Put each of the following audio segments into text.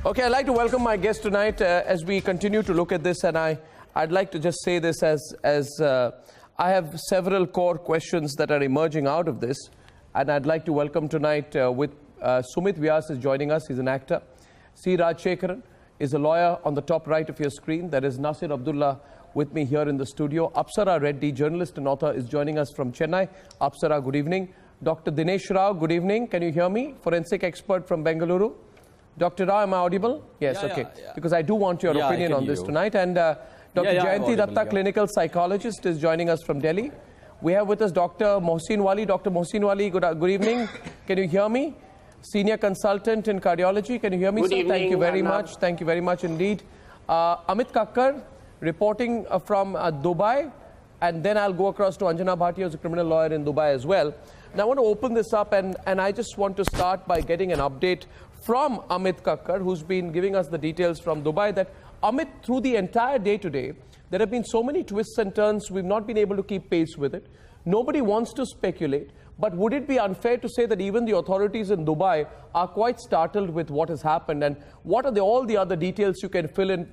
Okay, I'd like to welcome my guest tonight as we continue to look at this, and I'd like to just say this as I have several core questions that are emerging out of this, and I'd like to welcome tonight with Sumit Vyas is joining us. He's an actor. C. Rajshekharan is a lawyer on the top right of your screen. There is Nasir Abdullah with me here in the studio. Apsara Reddy, journalist and author, is joining us from Chennai. Apsara, good evening. Dr. Dinesh Rao, good evening. Can you hear me? Forensic expert from Bengaluru. Dr. Rao, am I audible? Yes, yeah, okay. Yeah. Because I do want your opinion on this tonight. And Dr. Jayanti Datta, clinical psychologist, is joining us from Delhi. We have with us Dr. Mohsin Wali. Dr. Mohsin Wali, good evening. Can you hear me? Senior consultant in cardiology. Can you hear me, good sir? Evening, Thank you very much. Thank you very much indeed. Amit Kakkar, reporting from Dubai. And then I'll go across to Anjana Bhatia, who's a criminal lawyer in Dubai as well. Now, I want to open this up, and I just want to start by getting an update from Amit Kakkar, who's been giving us the details from Dubai, that Amit, through the entire day today, there have been so many twists and turns, we've not been able to keep pace with it. Nobody wants to speculate, but would it be unfair to say that even the authorities in Dubai are quite startled with what has happened, and what are all the other details you can fill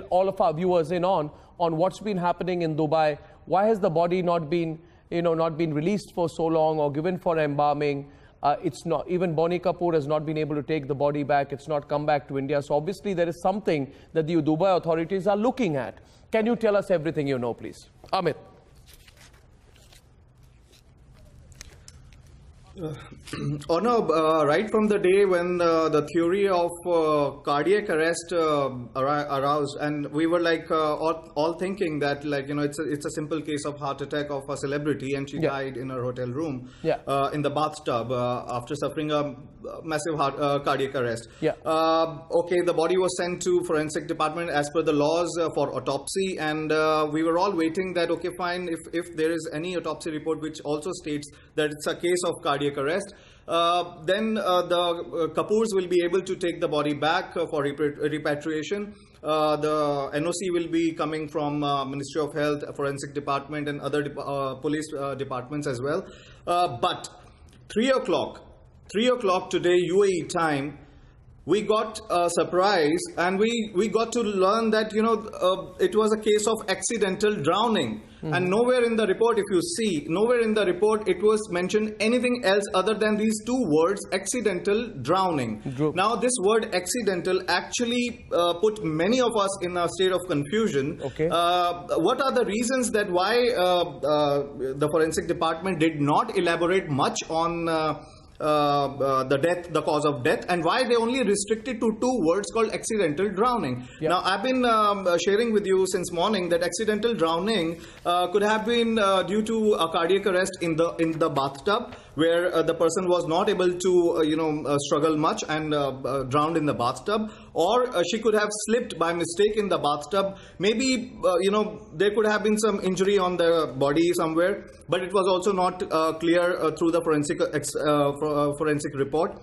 all of our viewers in on what's been happening in Dubai? Why has the body not been released for so long or given for embalming? It's not, even Bonnie Kapoor has not been able to take the body back. It's not come back to India. So obviously there is something that the Dubai authorities are looking at. Can you tell us everything you know, please? Amit. Right from the day when the theory of cardiac arrest aroused, and we were like all thinking that, like, you know, it's a simple case of heart attack of a celebrity, and she died in her hotel room in the bathtub after suffering a massive cardiac arrest. Okay, the body was sent to forensic department as per the laws for autopsy, and we were all waiting that, okay, fine, if there is any autopsy report which also states that it's a case of cardiac arrest, then the Kapoors will be able to take the body back for repatriation. The NOC will be coming from Ministry of Health, Forensic Department, and other police departments as well. But 3 o'clock today UAE time, we got a surprise, and we got to learn that, you know, it was a case of accidental drowning. And nowhere in the report, if you see, nowhere in the report it was mentioned anything else other than these two words, accidental drowning. Now, this word accidental actually put many of us in a state of confusion. What are the reasons that why the forensic department did not elaborate much on the cause of death, and why they only restricted to two words called accidental drowning? Now, I've been sharing with you since morning that accidental drowning could have been due to a cardiac arrest in the bathtub, where the person was not able to struggle much and drowned in the bathtub, or she could have slipped by mistake in the bathtub. Maybe there could have been some injury on the body somewhere, but it was also not clear through the forensic report.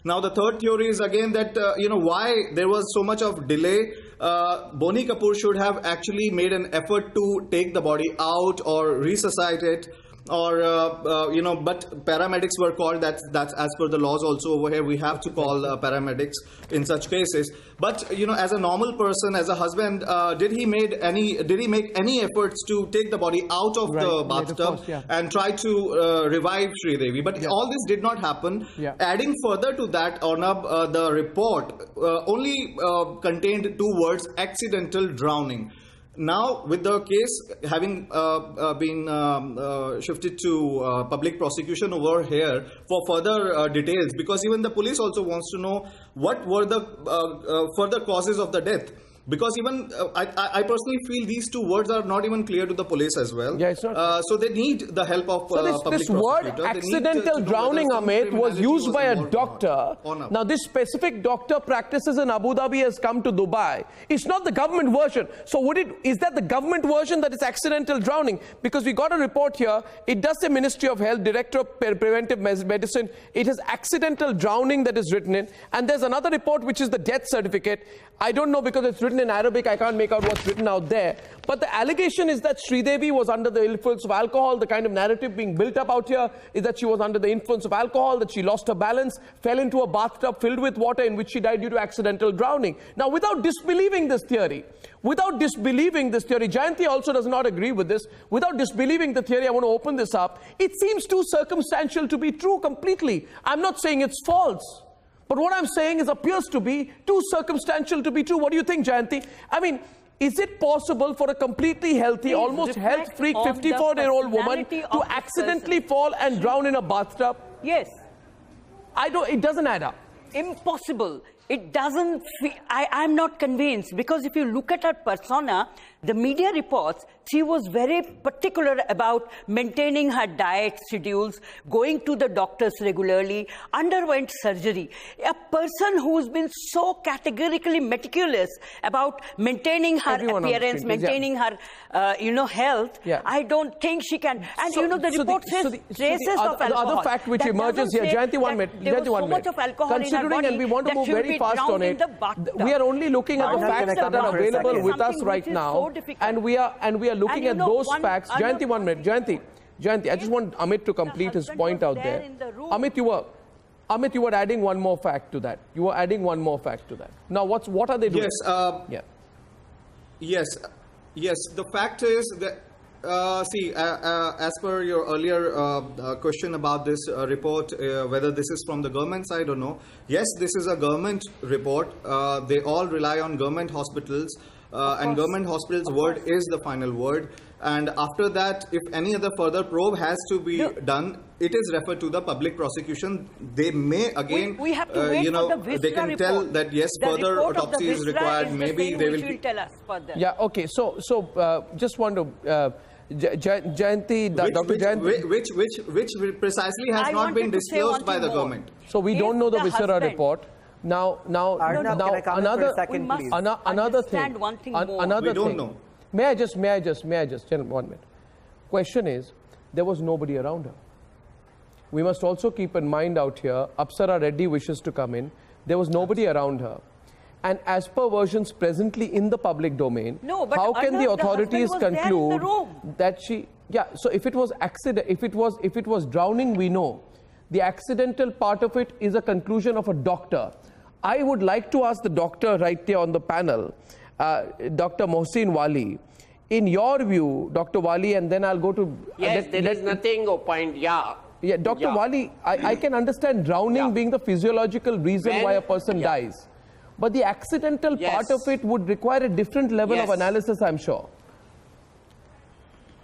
Now, the third theory is again that why there was so much of delay. Bonnie Kapoor should have actually made an effort to take the body out or resuscitate it, or but paramedics were called. That's as per the laws also over here. We have to call paramedics in such cases. But as a normal person, as a husband, did he make any efforts to take the body out of the bathtub and try to revive Sridevi? But all this did not happen. Adding further to that, Arnab, the report only contained two words: accidental drowning. Now, with the case having been shifted to public prosecution over here for further details, because even the police also wants to know what were the further causes of the death. Because even I personally feel these two words are not even clear to the police as well. It's not. So they need the help of public this word accidental drowning, Amit, was used by a doctor. Now, this specific doctor practices in Abu Dhabi has come to Dubai. It's not the government version. So is that the government version that is accidental drowning? Because we got a report here. It does say Ministry of Health, Director of Preventive Medicine. It is accidental drowning that is written in. And there's another report which is the death certificate. I don't know, because it's written written in Arabic. I can't make out what's written out there. But the allegation is that Sridevi was under the influence of alcohol. The kind of narrative being built up out here is that she was under the influence of alcohol, that she lost her balance, fell into a bathtub filled with water in which she died due to accidental drowning. Now, without disbelieving this theory, Jayanti also does not agree with this. Without disbelieving the theory, I want to open this up. It seems too circumstantial to be true completely. I'm not saying it's false. But what I'm saying is appears to be too circumstantial to be true. What do you think, Jayanti? I mean, is it possible for a completely healthy, almost health-freak 54-year-old woman to accidentally fall and drown in a bathtub? Yes. It doesn't add up. Impossible. It doesn't, I'm not convinced, because if you look at her persona, the media reports, she was very particular about maintaining her diet schedules, going to the doctors regularly, underwent surgery. A person who's been so categorically meticulous about maintaining her appearance, maintaining her, health, I don't think she can. And the report says traces of alcohol. The other fact which emerges here, Jayanti, 1 minute. There was so much of alcohol in her body, and we want to move very fast on it. We are only looking at the facts that are available with us right now, and we are looking at those facts. Jayanti, 1 minute. Jayanti, I just want Amit to complete his point out there. Amit, you were adding one more fact to that. Now, what are they doing? Yes. The fact is that, as per your earlier question about this report, whether this is from the government side or no, yes, this is a government report. They all rely on government hospitals, and government hospitals' word is the final word. And after that, if any other further probe has to be done, it is referred to the public prosecution. They may again, we have to wait for the they can tell that yes, further autopsy is required. Maybe they will tell us further. Yeah. Okay. So just want to. Jayanti, Dr. Jayanti, which precisely has not been disclosed by the government. So we don't know the viscera report. Now, another thing. We don't know. May I just, gentlemen, 1 minute. Question is, there was nobody around her. We must also keep in mind out here, Apsara Reddy wishes to come in. There was nobody around her. And as per versions presently in the public domain, how can the authorities conclude that she? Yeah. So if it was accident, if it was drowning, we know. The accidental part of it is a conclusion of a doctor. I would like to ask the doctor right there on the panel, Dr. Mohsin Wali. In your view, Dr. Wali, and then I'll go to... Yes, there is nothing opined, Yeah, Dr. Wali, I can understand drowning being the physiological reason why a person dies. But the accidental part of it would require a different level of analysis, I'm sure.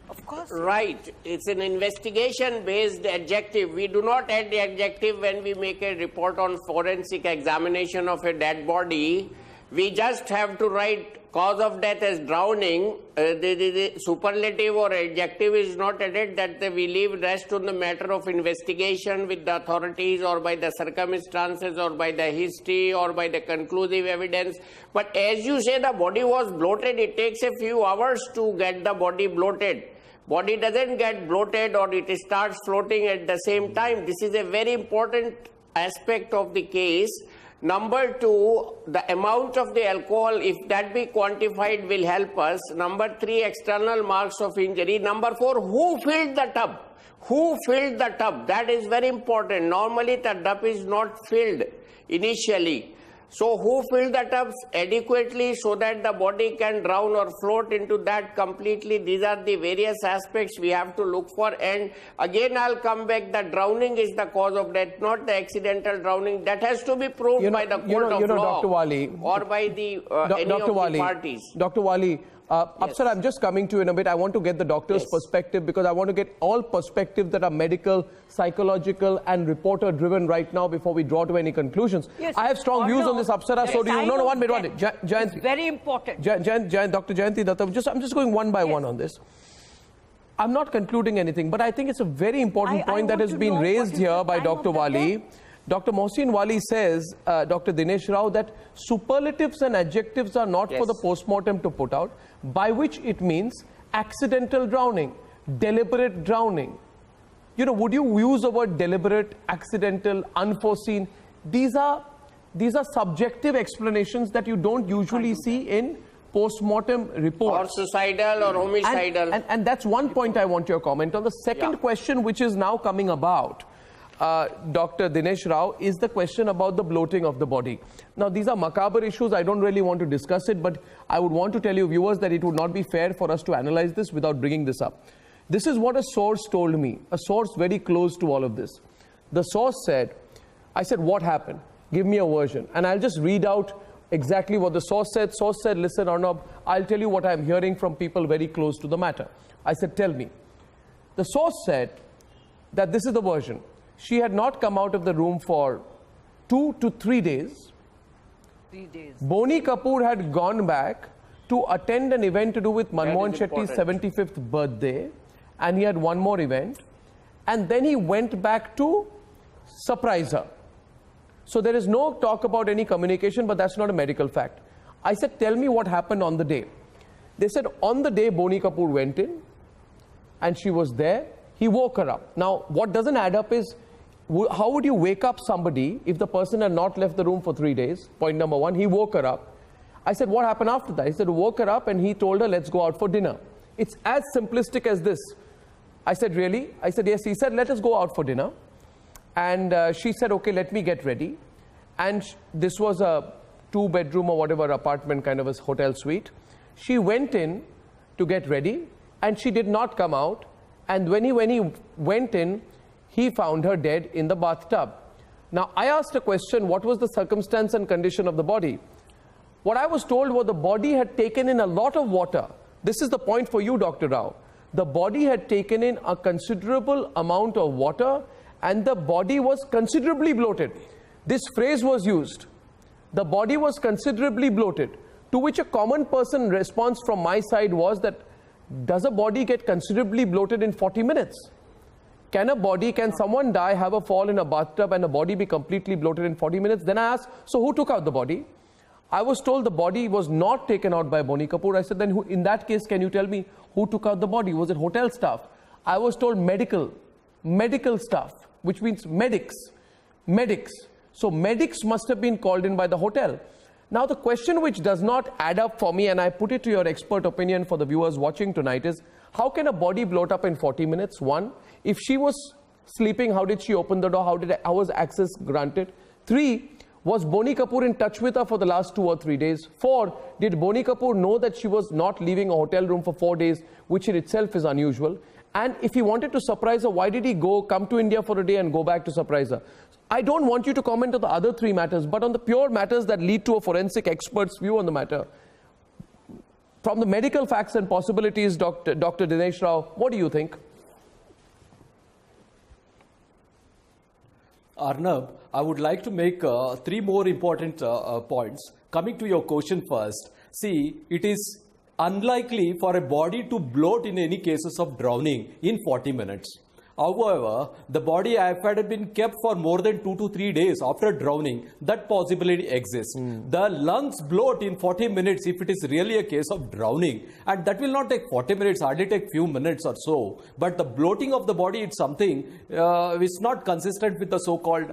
Of course. Right. It's an investigation-based adjective. We do not add the adjective when we make a report on forensic examination of a dead body. We just have to write cause of death as drowning. The superlative or adjective is not added, that we leave rest on the matter of investigation with the authorities or by the circumstances or by the history or by the conclusive evidence. But as you say, the body was bloated. It takes a few hours to get the body bloated. Body doesn't get bloated or it starts floating at the same time. This is a very important aspect of the case. Number two, the amount of the alcohol, if that be quantified, will help us. Number three, external marks of injury. Number four, who filled the tub? Who filled the tub? That is very important. Normally, the tub is not filled initially. So who filled the tubs adequately so that the body can drown or float into that completely? These are the various aspects we have to look for. And again, I'll come back. The drowning is the cause of death, not the accidental drowning. That has to be proved by the court of law Dr. Wali, or by the any of the parties. Dr. Wali, Apsara, I'm just coming to you in a bit. I want to get the doctor's perspective because I want to get all perspectives that are medical, psychological and reporter-driven right now before we draw to any conclusions. I have strong views on this, Apsara. So do you? No, 1 minute. Jayanti. It's very important. Dr. Jayanti Datta, I'm just going one by one on this. I'm not concluding anything, but I think it's a very important point that has been raised here by Dr. Wali. Dr. Mohsin Wali says, Dr. Dinesh Rao, that superlatives and adjectives are not for the post-mortem to put out, by which it means accidental drowning, deliberate drowning. You know, would you use the word deliberate, accidental, unforeseen? These are these are subjective explanations that you don't usually see in post-mortem reports. Or suicidal or homicidal. And that's one point I want your comment on. The second question which is now coming about, Dr. Dinesh Rao, is the question about the bloating of the body. Now, these are macabre issues. I don't really want to discuss it, but I would want to tell you viewers that it would not be fair for us to analyze this without bringing this up. This is what a source told me, a source very close to all of this. The source said, I said, what happened? Give me a version. And I'll just read out exactly what the source said. Source said, listen, Arnab, I'll tell you what I'm hearing from people very close to the matter. I said, tell me. The source said that this is the version. She had not come out of the room for 2 to 3 days. 3 days. Boney Kapoor had gone back to attend an event to do with Manmohan Shetty's 75th birthday, and he had one more event, and then he went back to surprise her. So there is no talk about any communication, but that's not a medical fact. I said, tell me what happened on the day. They said, on the day Boney Kapoor went in, and she was there, he woke her up. Now, what doesn't add up is, how would you wake up somebody if the person had not left the room for 3 days? Point number one, he woke her up. I said, what happened after that? He said, woke her up and he told her, let's go out for dinner. It's as simplistic as this. I said, really? I said, yes. He said, let us go out for dinner. And she said, okay, let me get ready. And this was a 2-bedroom or whatever apartment, kind of a hotel suite. She went in to get ready and she did not come out. And when he went in, he found her dead in the bathtub. Now, I asked a question, what was the circumstance and condition of the body? What I was told was the body had taken in a lot of water. This is the point for you, Dr. Rao. The body had taken in a considerable amount of water and the body was considerably bloated. This phrase was used. The body was considerably bloated, to which a common person response from my side was that, does a body get considerably bloated in 40 minutes? Can someone die, have a fall in a bathtub and a body be completely bloated in 40 minutes? Then I asked, so who took out the body? I was told the body was not taken out by Boney Kapoor. I said, then who, in that case, can you tell me who took out the body? Was it hotel staff? I was told medical staff, which means medics. So medics must have been called in by the hotel. Now the question which does not add up for me, and I put it to your expert opinion for the viewers watching tonight, is how can a body bloat up in 40 minutes? One, if she was sleeping, how did she open the door? How was access granted? 3, was Boney Kapoor in touch with her for the last 2 or 3 days? 4, did Boney Kapoor know that she was not leaving a hotel room for 4 days, which in itself is unusual? And if he wanted to surprise her, why did he come to India for a day and go back to surprise her? I don't want you to comment on the other 3 matters, but on the pure matters that lead to a forensic expert's view on the matter. From the medical facts and possibilities, Dr. Dinesh Rao, what do you think? Arnab, I would like to make 3 more important points. Coming to your question first, see, it is unlikely for a body to bloat in any cases of drowning in 40 minutes. However, the body had been kept for more than 2 to 3 days after drowning. That possibility exists. The lungs bloat in 40 minutes if it is really a case of drowning. And that will not take 40 minutes, hardly take few minutes or so. But the bloating of the body is something which is not consistent with the so-called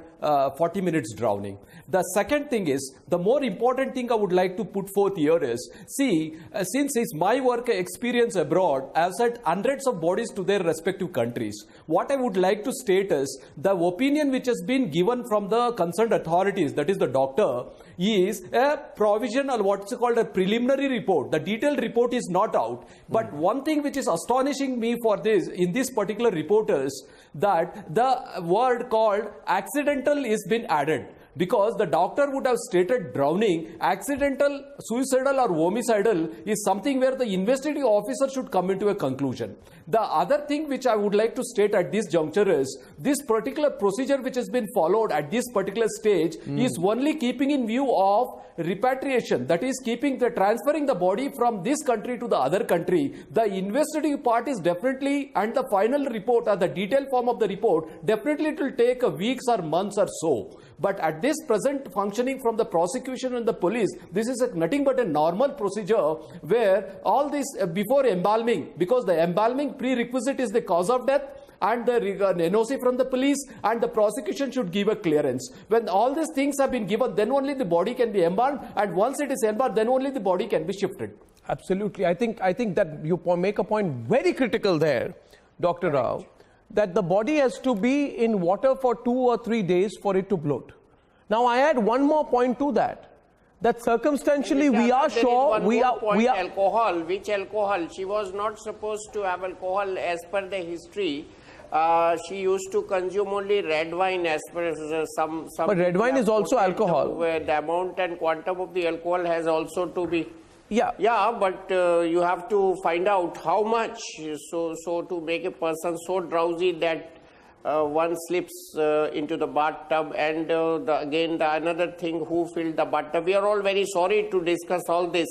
40 minutes drowning. The second thing is, the more important thing I would like to put forth here is, see, since it's my work experience abroad, I have sent hundreds of bodies to their respective countries. What I would like to state is, the opinion which has been given from the concerned authorities, that is the doctor, is a provisional, what's called a preliminary report. The detailed report is not out. But one thing which is astonishing me for this, in this particular report, is that the word called accidental is been added. Because the doctor would have stated drowning, accidental, suicidal or homicidal is something where the investigating officer should come into a conclusion. The other thing which I would like to state at this juncture is, this particular procedure which has been followed at this particular stage is only keeping in view of repatriation, that is transferring the body from this country to the other country. The investigating part is definitely, and the final report or the detailed form of the report, definitely it will take weeks or months or so. But at this present functioning from the prosecution and the police, this is nothing but a normal procedure where all this before embalming, because the embalming prerequisite is the cause of death, and the NOC from the police, and the prosecution should give a clearance. When all these things have been given, then only the body can be embalmed, and once it is embalmed, then only the body can be shifted. Absolutely. I think that you make a point very critical there, Dr. Rao, that the body has to be in water for 2 or 3 days for it to bloat. Now, I add one more point to that. That circumstantially we are sure we are alcohol. Which alcohol? She was not supposed to have alcohol as per the history. She used to consume only red wine as per some. But red wine is also alcohol. Where the amount and quantum of the alcohol has also to be. Yeah. Yeah, but you have to find out how much. So to make a person so drowsy that one slips into the bathtub, and again another thing, who filled the bathtub. We are all very sorry to discuss all this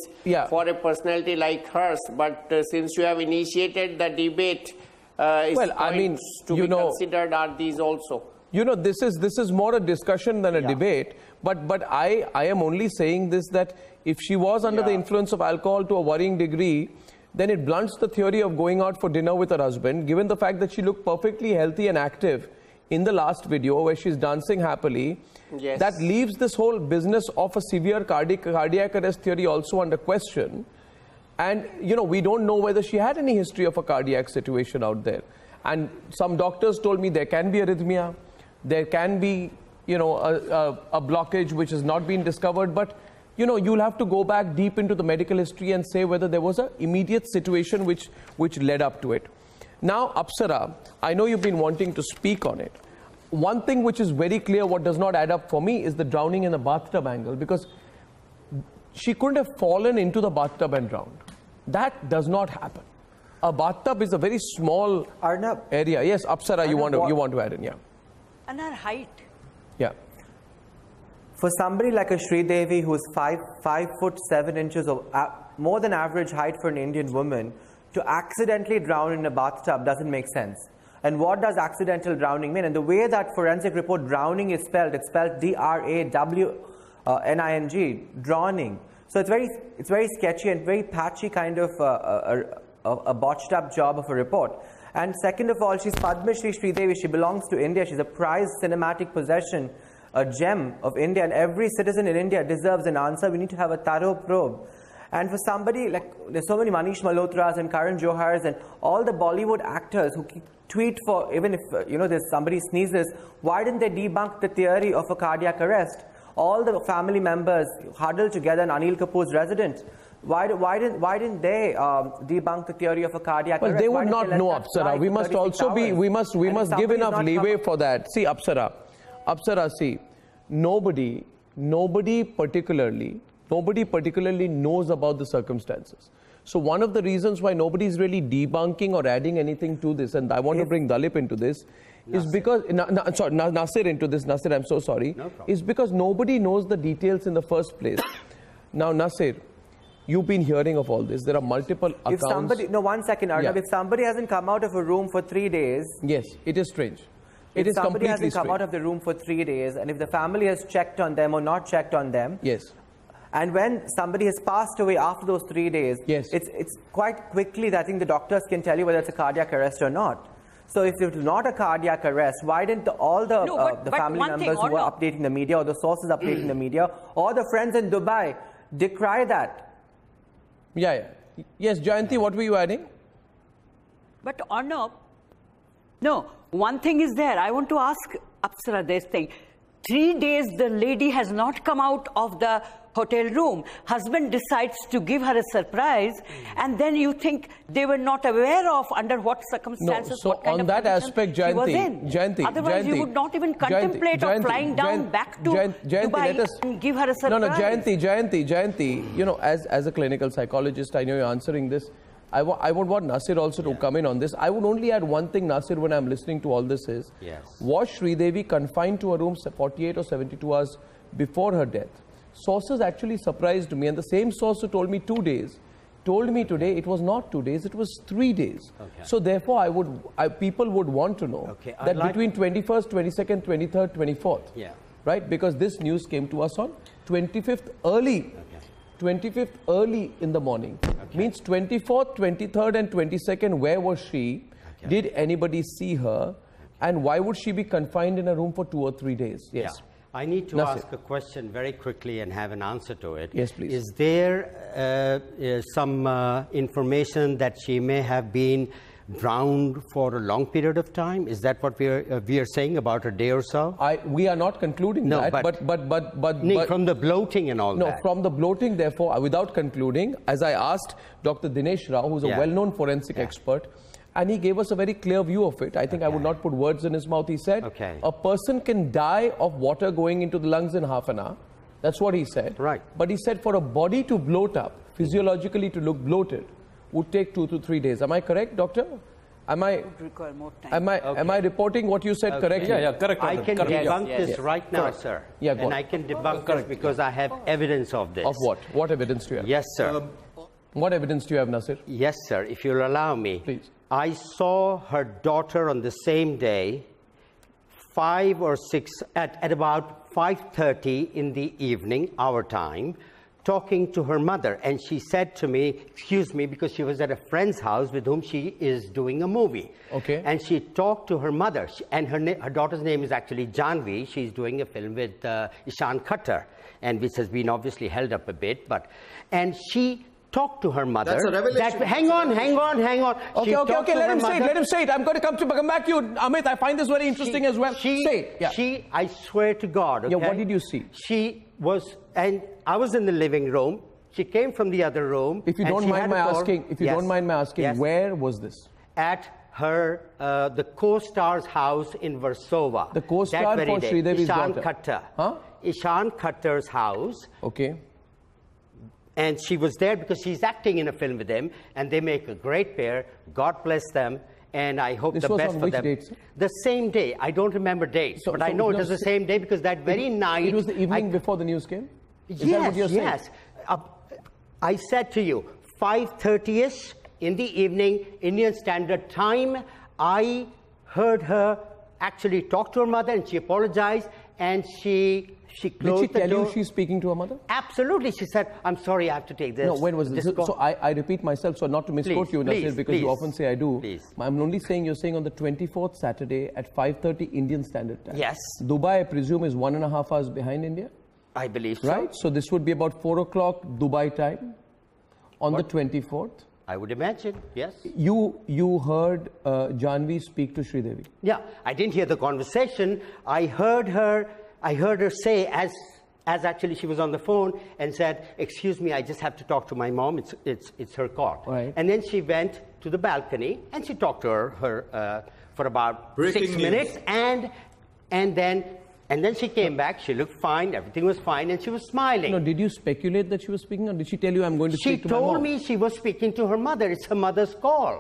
for a personality like hers, but since you have initiated the debate, well, I mean, to be considered are these also. You know, this is more a discussion than a debate, but I am only saying this, that if she was under the influence of alcohol to a worrying degree, then it blunts the theory of going out for dinner with her husband, given the fact that she looked perfectly healthy and active in the last video where she's dancing happily. Yes. That leaves this whole business of a severe cardiac arrest theory also under question. And, you know, we don't know whether she had any history of a cardiac situation out there. And some doctors told me there can be arrhythmia, there can be, you know, a blockage which has not been discovered, but you know, you'll have to go back deep into the medical history and say whether there was an immediate situation which led up to it. Now, Apsara, I know you've been wanting to speak on it. One thing which is very clear, what does not add up for me, is the drowning in the bathtub angle, because she couldn't have fallen into the bathtub and drowned. That does not happen. A bathtub is a very small area. Yes, Apsara, you want to add in, yeah. And her height. Yeah. For somebody like a Sridevi who's 5'7" of more than average height for an Indian woman, to accidentally drown in a bathtub doesn't make sense. And what does accidental drowning mean? And the way that forensic report drowning is spelled, it's spelled D-R-A-W-N-I-N-G, drowning. So it's very sketchy and very patchy kind of a botched up job of a report. And second of all, she's Padma Shri Sridevi. She belongs to India. She's a prized cinematic possession, a gem of India, and every citizen in India deserves an answer. We need to have a thorough probe. And for somebody like, there's so many Manish Malhotras and Karan Johars and all the Bollywood actors who tweet for, even if you know there's somebody sneezes, why didn't they debunk the theory of a cardiac arrest? All the family members huddled together in Anil Kapoor's residence. Why didn't they debunk the theory of a cardiac arrest? Well, they would not know, Apsara. We must also be, we must give enough leeway for that. See, Apsara, see, nobody particularly knows about the circumstances. So one of the reasons why nobody is really debunking or adding anything to this, and I want to bring Dalip into this, is because, Nasir into this, Nasir, I'm so sorry, is because nobody knows the details in the first place. Now, Nasir, you've been hearing of all this. There are multiple accounts. If somebody, no, 1 second, Arnab, if somebody hasn't come out of a room for 3 days. Yes, it is strange. If somebody hasn't come out of the room for 3 days, and if the family has checked on them or not checked on them. Yes. And when somebody has passed away after those 3 days, yes, it's quite quickly that I think the doctors can tell you whether it's a cardiac arrest or not. So if it's not a cardiac arrest, why didn't all the family members who were updating the media, or the sources updating the media, or the friends in Dubai decry that? Yeah. Yes, Jayanti, what were you adding? But Arnab, no, one thing is there. I want to ask Apsara this thing. 3 days the lady has not come out of the hotel room. Husband decides to give her a surprise, and then you think they were not aware of under what circumstances, no, so what kind on of that aspect, Jayanti, otherwise you would not even contemplate of flying down back to Dubai and give her a surprise. No, Jayanti, you know, as a clinical psychologist, I know you're answering this. I would want Nasir also to come in on this. I would only add one thing, Nasir, when I'm listening to all this is, was Sridevi confined to a room 48 or 72 hours before her death? Sources actually surprised me, and the same source who told me 2 days told me today it was not 2 days, it was 3 days. So therefore, people would want to know that between 21st, 22nd, 23rd, 24th, right? Because this news came to us on 25th early. 25th early in the morning. Means 24th, 23rd and 22nd, where was she? Did anybody see her? And why would she be confined in a room for 2 or 3 days? Yes. Yeah. I need to Nasir. ask a question very quickly and have an answer to it. Yes, please. Is there some information that she may have been drowned for a long period of time? Is that what we are saying, about a day or so? We are not concluding No, that, but from the bloating and all that. No, from the bloating, therefore, without concluding, as I asked Dr. Dinesh Rao, who's a well-known forensic expert, and he gave us a very clear view of it. I think I would not put words in his mouth. He said, a person can die of water going into the lungs in half an hour. That's what he said. Right. But he said for a body to bloat up, physiologically to look bloated, would take 2 to 3 days. Am I correct, doctor? Am I require more time. Am I reporting what you said correctly? Yeah, correct. I can debunk this right now, Correct. sir. Yeah, go and on. I can debunk this because I have evidence of this. Of what? What evidence do you have? Yes, sir. What evidence do you have, Nasir? Yes, sir. If you'll allow me. Please. I saw her daughter on the same day, 5 or 6, at about 5:30 in the evening, our time, talking to her mother. And she said to me, excuse me, because she was at a friend's house with whom she is doing a movie. Okay. And she talked to her mother. And her daughter's name is actually Janvi. She's doing a film with Ishan Khattar, and which has been obviously held up a bit. And she talked to her mother. That's a revelation. Hang on. Okay, let him say it. I'm going to come back to you, Amit. I find this very interesting as well. Say it. I swear to God. Okay? Yeah, what did you see? She was, and I was in the living room. She came from the other room. If you don't mind my asking, where was this? At her, the co-star's house in Warsaw. The co-star for Sridevi's daughter. Khattar. Huh? Ishan Khattar's house. Okay. And she was there because she's acting in a film with him, and they make a great pair. God bless them, and I hope the best for them. Date, sir? The same day. I don't remember dates, but I know it was the same day because that very night. It was the evening before the news came? Is yes, that what you're saying? Yes. I said to you, 5:30ish in the evening, Indian Standard Time. I heard her actually talk to her mother, and she apologized, and she closed the door. Did she tell you she's speaking to her mother? Absolutely. She said, I'm sorry, I have to take this. No, when was this? So I repeat myself, so not to misquote you, Nasir, because you often say I do. Please. I'm only saying you're saying on the 24th Saturday at 5:30 Indian Standard Time. Yes. Dubai, I presume, is 1.5 hours behind India? I believe so. Right? So this would be about 4 o'clock Dubai time on the 24th. I would imagine, yes. You heard Janvi speak to Sridevi? Yeah, I didn't hear the conversation. I heard her say, as actually she was on the phone, and said, excuse me, I just have to talk to my mom. It's her call. Right. And then she went to the balcony, and she talked to her for about Breaking 6 news. minutes. And then she came back. She looked fine. Everything was fine, and she was smiling. No, did you speculate that she was speaking, or did she tell you I'm going to speak to my mom? She told me she was speaking to her mother. It's her mother's call.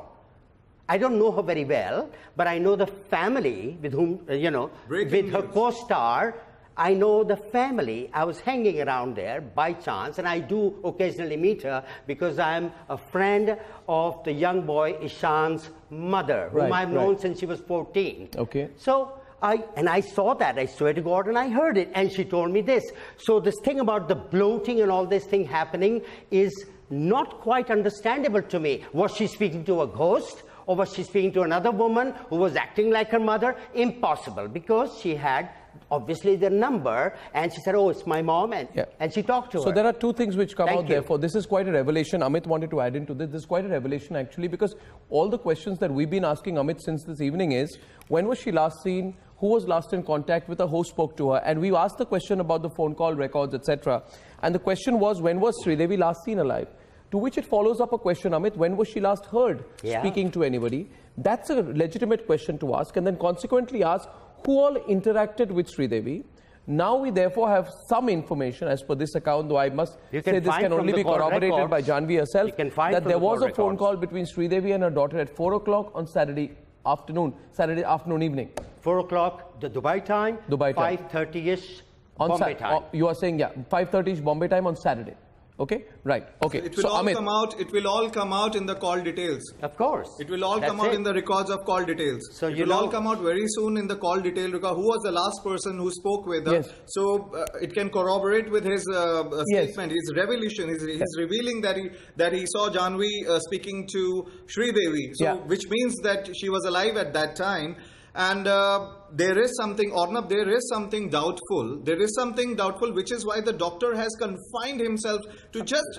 I don't know her very well, but I know the family with whom, with her co-star. I know the family. I was hanging around there by chance, and I do occasionally meet her because I'm a friend of the young boy Ishan's mother, whom I've known since she was 14. Okay. So I saw that, I swear to God, and I heard it, and she told me this. So this thing about the bloating and all this thing happening is not quite understandable to me. Was she speaking to a ghost, or was she speaking to another woman who was acting like her mother? Impossible, because she had obviously the number, and she said, oh, it's my mom, and she talked to her. So there are two things which come out you. therefore. This is quite a revelation. Amit wanted to add into this. This is quite a revelation actually, because all the questions that we've been asking Amit since this evening is, when was she last seen? Who was last in contact with her? Who spoke to her? And we asked the question about the phone call records, etc. And the question was, when was Sridevi last seen alive? To which it follows up a question, Amit, when was she last heard speaking to anybody? That's a legitimate question to ask, and then consequently ask, who all interacted with Sridevi? Now we therefore have some information as per this account, though I must say this can only be corroborated by Janvi herself, that there was a phone call between Sridevi and her daughter at 4 o'clock on Saturday afternoon evening. 4 o'clock, the Dubai time. 5:30ish Bombay time. You are saying, 5:30ish Bombay time on Saturday. Okay, right. Okay. It will so, all Amit, come out. It will all come out in the call details. Of course. It will all come out in the records of call details. So it will all come out very soon in the call detail record. Who was the last person who spoke with her? Yes. So it can corroborate with his statement, his revelation. He's revealing that he saw Janvi speaking to Sridevi. So which means that she was alive at that time. And there is something, Ornab, there is something doubtful. There is something doubtful, which is why the doctor has confined himself to just,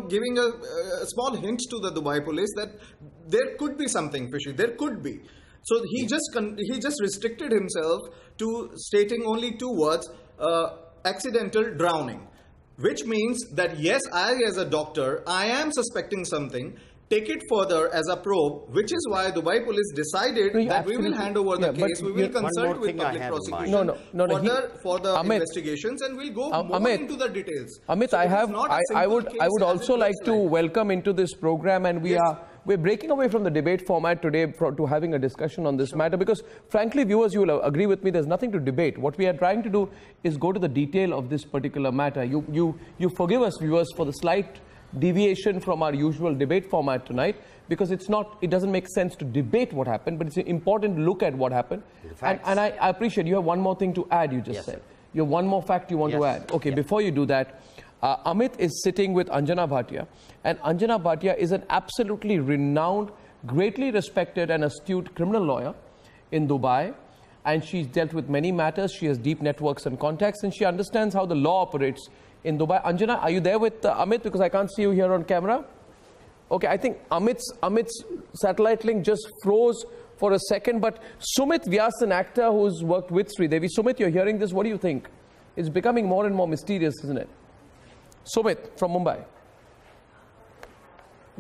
giving a small hint to the Dubai police that there could be something fishy. There could be. So he just restricted himself to stating only 2 words, accidental drowning. Which means that yes, I as a doctor, I am suspecting something. Take it further as a probe, which is why Dubai police decided that we will hand over the case, we will consult with public prosecution for the investigations, and we'll go more into the details. Amit, so I would also like to welcome into this program, and we're breaking away from the debate format today to having a discussion on this matter, because frankly, viewers, you will agree with me, there's nothing to debate. What we are trying to do is go to the detail of this particular matter. You forgive us, viewers, for the slight deviation from our usual debate format tonight, because it doesn't make sense to debate what happened, but it's important to look at what happened. And I appreciate you have one more thing to add, you just said. You have one more fact you want to add. Okay, before you do that, Amit is sitting with Anjana Bhatia, and Anjana Bhatia is an absolutely renowned, greatly respected and astute criminal lawyer in Dubai, and she's dealt with many matters. She has deep networks and contacts, and she understands how the law operates in Dubai. Anjana, are you there with Amit? Because I can't see you here on camera. Okay, I think Amit's satellite link just froze for a second. But Sumit Vyas, an actor who's worked with Sridevi. Sumit, you're hearing this. What do you think? It's becoming more and more mysterious, isn't it? Sumit from Mumbai.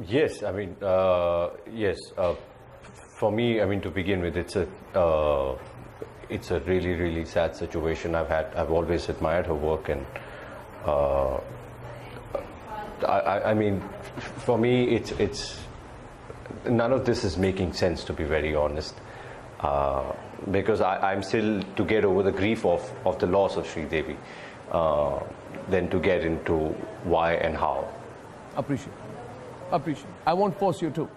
Yes, I mean, yes. For me, I mean, to begin with, it's a really, really sad situation. I've always admired her work, and I mean, for me, it's none of this is making sense, to be very honest, because I'm still to get over the grief of the loss of Sridevi, than to get into why and how. Appreciate. I won't force you to.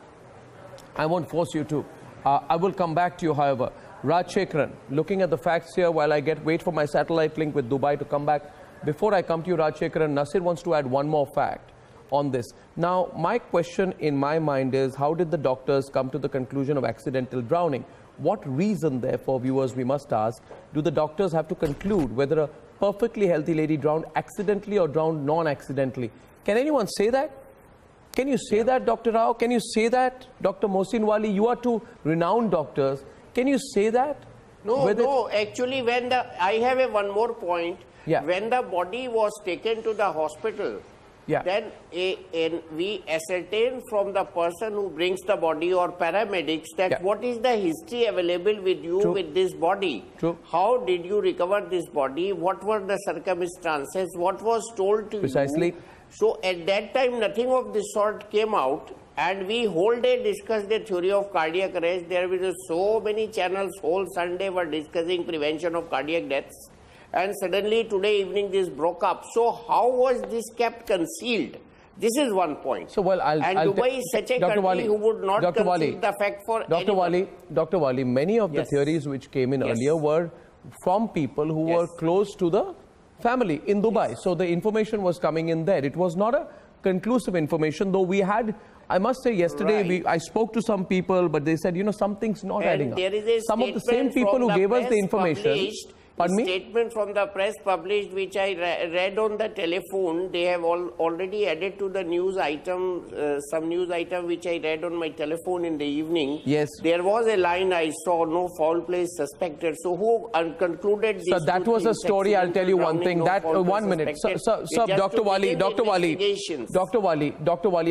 I will come back to you, however. Rajshekharan, looking at the facts here while I wait for my satellite link with Dubai to come back. Before I come to you, Rajshekharan, Nasir wants to add one more fact on this. Now, my question in my mind is, how did the doctors come to the conclusion of accidental drowning? What reason, therefore, viewers, we must ask, do the doctors have to conclude whether a perfectly healthy lady drowned accidentally or drowned non-accidentally? Can anyone say that? Can you say that, Dr. Rao? Can you say that, Dr. Mohsin Wali? You are two renowned doctors. Can you say that? No, actually, I have one more point. When the body was taken to the hospital, then we ascertain from the person who brings the body or paramedics that what is the history available with you with this body? How did you recover this body? What were the circumstances? What was told to you? So at that time, nothing of this sort came out, and we whole day discussed the theory of cardiac arrest. There were so many channels, whole Sunday were discussing prevention of cardiac deaths. And suddenly today evening this broke up. So how was this kept concealed? This is one point. So Dubai is such a country who would not conceal the fact for anyone. Dr. Wali, many of the theories which came in earlier were from people who were close to the family in Dubai. So the information was coming in there. It was not a conclusive information, though we had, I must say, yesterday I spoke to some people, but they said, something's not adding up. Some of the same people who gave us the information. Statement from the press published, which I read on the telephone. They have already added to the news item, some news item which I read on my telephone in the evening. Yes. There was a line I saw, no foul play suspected. So who concluded this? So that was a story. I'll tell you one thing. That 1 minute. So Dr. Wali,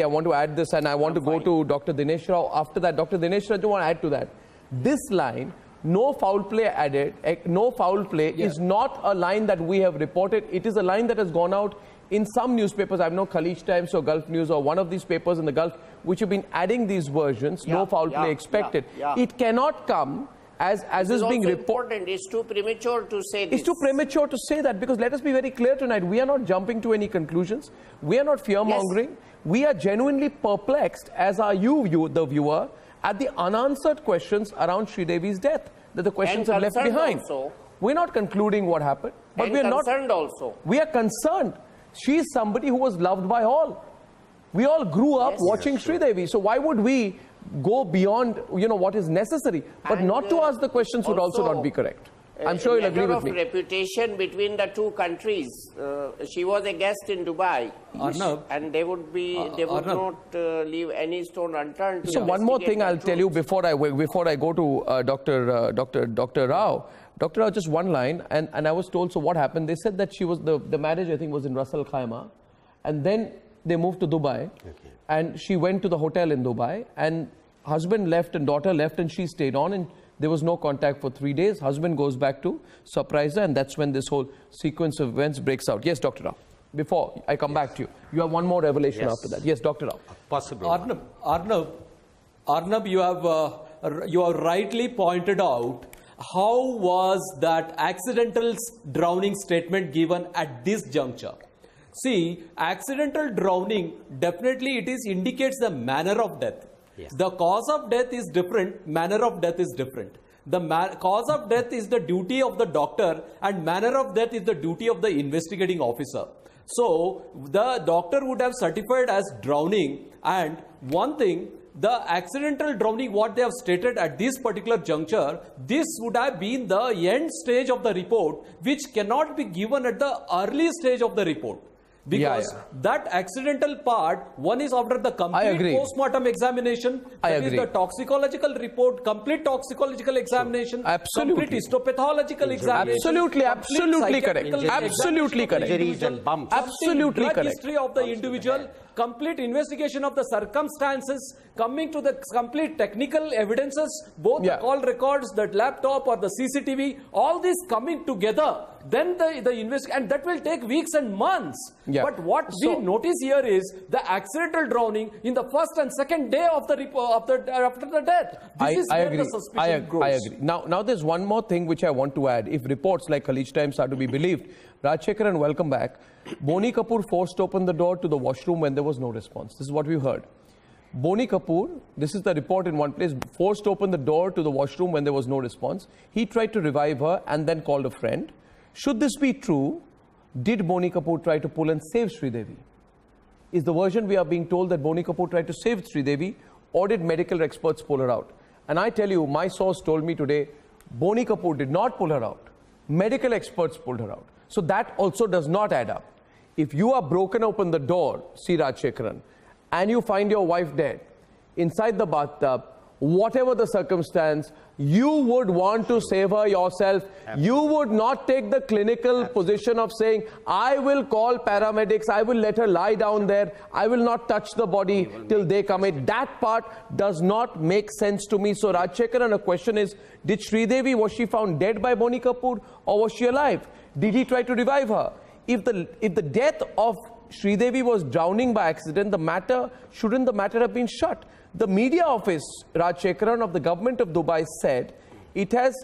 I want to add this, and I want to go to Dr. Dinesh Rao. After that, Dr. Dinesh Rao, I want to add to that. This line, no foul play added, no foul play is not a line that we have reported. It is a line that has gone out in some newspapers. I know Khaleej Times or Gulf News or one of these papers in the Gulf which have been adding these versions, no foul play expected. It cannot come as is being reported. It's too premature to say this. It's too premature to say that, because let us be very clear tonight. We are not jumping to any conclusions. We are not fear-mongering. Yes. We are genuinely perplexed, as are you, the viewer, at the unanswered questions around Sridevi's death, that the questions are left behind. Also. We're not concluding what happened, but we are not concerned also. We are concerned. She is somebody who was loved by all. We all grew up watching Sridevi. So why would we go beyond, what is necessary? But and not to ask the questions would also not be correct. I'm sure you'll agree with me. Reputation between the two countries. She was a guest in Dubai, and they would not leave any stone unturned. So one more thing I'll tell you before I go to Dr. Rao. Dr. Rao, just one line, and I was told, so what happened? They said that she was the marriage, I think, was in Ras Al Khaimah, and then they moved to Dubai, and she went to the hotel in Dubai, and husband left and daughter left, and she stayed on, and there was no contact for 3 days. Husband goes back to surprise her, and that's when this whole sequence of events breaks out. Yes, Dr. Rao. Before I come back to you, you have one more revelation after that. Yes, Dr. Rao. Possible. Arnab, you have rightly pointed out how was that accidental drowning statement given at this juncture. See, accidental drowning, definitely it indicates the manner of death. Yes. The cause of death is different, manner of death is different. The cause of death is the duty of the doctor, and manner of death is the duty of the investigating officer. So, the doctor would have certified as drowning, and one thing, the accidental drowning, what they have stated at this particular juncture, this would have been the end stage of the report, which cannot be given at the early stage of the report. Because that accidental part, one is after the complete post-mortem examination, that is the toxicological report, complete toxicological examination, complete histopathological examination. Absolutely correct. Absolutely correct. Injuries and bumps. Absolutely correct. History of the individual, complete investigation of the circumstances, coming to the complete technical evidences, both the call records, the laptop or the CCTV, all this coming together, then the investigation, and that will take weeks and months. But what we notice here is the accidental drowning in the first and second day of the report after the death. This is where the suspicion grows. I agree. Now there's one more thing which I want to add. If reports like Khaleej Times are to be believed, Rajshekharan, welcome back. Boney Kapoor forced open the door to the washroom when there was no response. This is what we've heard. Boney Kapoor, this is the report in one place, forced open the door to the washroom when there was no response. He tried to revive her and then called a friend. Should this be true, did Boney Kapoor try to pull and save Sridevi? Is the version we are being told that Boney Kapoor tried to save Sridevi, or did medical experts pull her out? And I tell you, my source told me today, Boney Kapoor did not pull her out. Medical experts pulled her out. So that also does not add up. If you are broken open the door, see Rajshekharan, and you find your wife dead inside the bathtub, whatever the circumstance, you would want to save her yourself. Absolutely. You would not take the clinical position of saying, I will call paramedics, I will let her lie down there, I will not touch the body till they come in. That part does not make sense to me. So Rajshekharan, a question is, did Sridevi, was she found dead by Boney Kapoor, or was she alive? Did he try to revive her? If the death of Sridevi was drowning by accident, shouldn't the matter have been shut? The media office, Rajshekharan, of the government of Dubai said it has